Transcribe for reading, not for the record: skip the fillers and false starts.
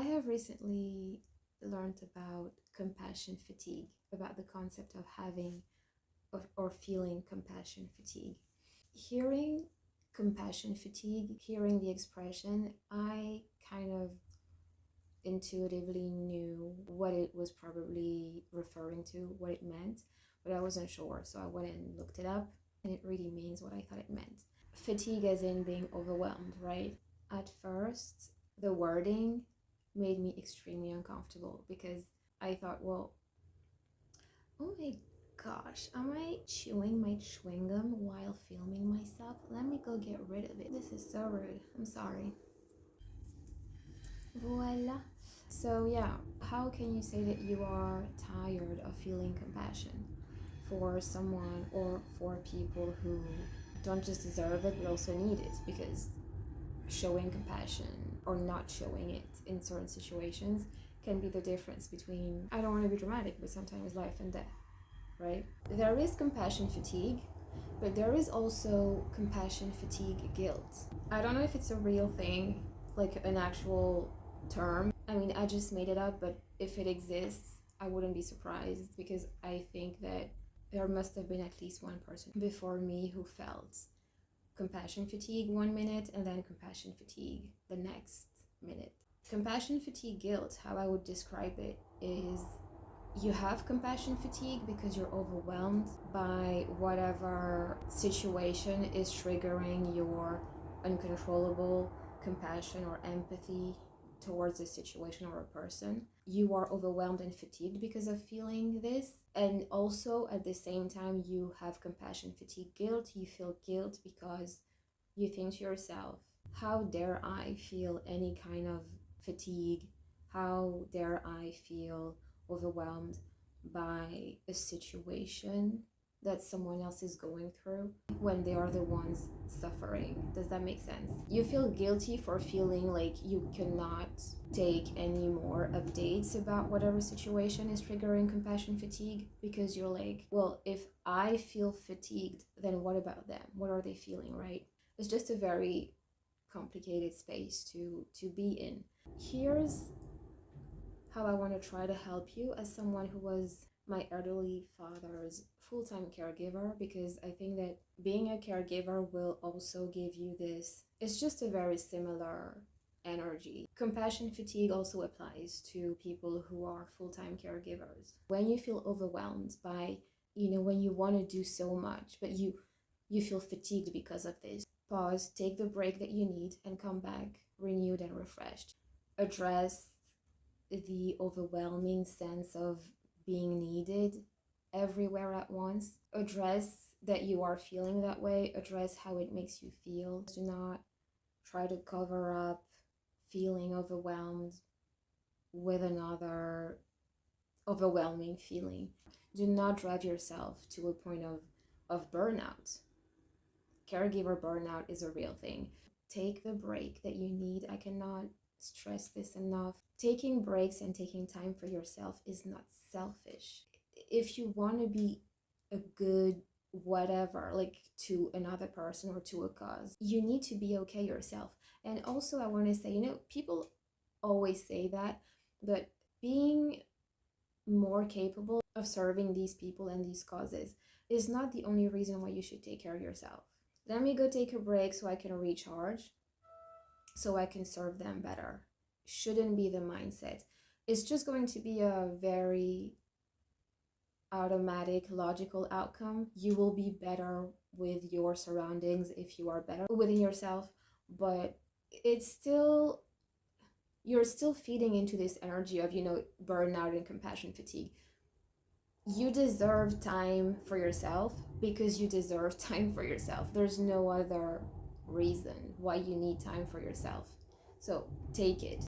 I have recently learned about compassion fatigue, about the concept of having or feeling compassion fatigue. Hearing compassion fatigue, hearing the expression, I kind of intuitively knew what it was probably referring to, what it meant, but I wasn't sure. So I went and looked it up, and it really means what I thought it meant. Fatigue as in being overwhelmed, right? At first, the wording made me extremely uncomfortable because I thought, well, oh my gosh, am I chewing my chewing gum while filming myself? Let me go get rid of it. This is so rude. I'm sorry. Voila. So, yeah, how can you say that you are tired of feeling compassion for someone or for people who don't just deserve it but also need it? Because showing compassion or not showing it in certain situations can be the difference between, I don't want to be dramatic, but sometimes life and death, right? There is compassion fatigue, but there is also compassion fatigue guilt. I don't know if it's a real thing, like an actual term. I mean, I just made it up, but if it exists, I wouldn't be surprised because I think that there must have been at least one person before me who felt compassion fatigue 1 minute and then compassion fatigue the next minute. Compassion fatigue guilt, how I would describe it, is you have compassion fatigue because you're overwhelmed by whatever situation is triggering your uncontrollable compassion or empathy towards a situation or a person. You are overwhelmed and fatigued because of feeling this. And also at the same time, you have compassion fatigue guilt. You feel guilt because you think to yourself, how dare I feel any kind of fatigue? How dare I feel overwhelmed by a situation that someone else is going through when they are the ones suffering? Does that make sense? You feel guilty for feeling like you cannot take any more updates about whatever situation is triggering compassion fatigue because you're like, well, if I feel fatigued, then what about them? What are they feeling, right? It's just a very complicated space to be in. Here's how I want to try to help you as someone who was my elderly father's full-time caregiver, because I think that being a caregiver will also give you this. It's just a very similar energy. Compassion fatigue also applies to people who are full-time caregivers. When you feel overwhelmed by, when you want to do so much, but you feel fatigued because of this, pause, take the break that you need, and come back renewed and refreshed. Address the overwhelming sense of being needed everywhere at once. Address that you are feeling that way. Address how it makes you feel. Do not try to cover up feeling overwhelmed with another overwhelming feeling. Do not drive yourself to a point of burnout. Caregiver burnout is a real thing. Take the break that you need. I cannot stress this enough. Taking breaks and taking time for yourself is not selfish. If you want to be a good whatever, like to another person or to a cause, you need to be okay yourself. And also I want to say, people always say that, but being more capable of serving these people and these causes is not the only reason why you should take care of yourself. Let me go take a break so I can recharge, so I can serve them better. Shouldn't be the mindset. It's just going to be a very automatic, logical outcome. You will be better with your surroundings if you are better within yourself, but you're still feeding into this energy of, burnout and compassion fatigue. You deserve time for yourself because you deserve time for yourself. There's no other reason why you need time for yourself. So take it.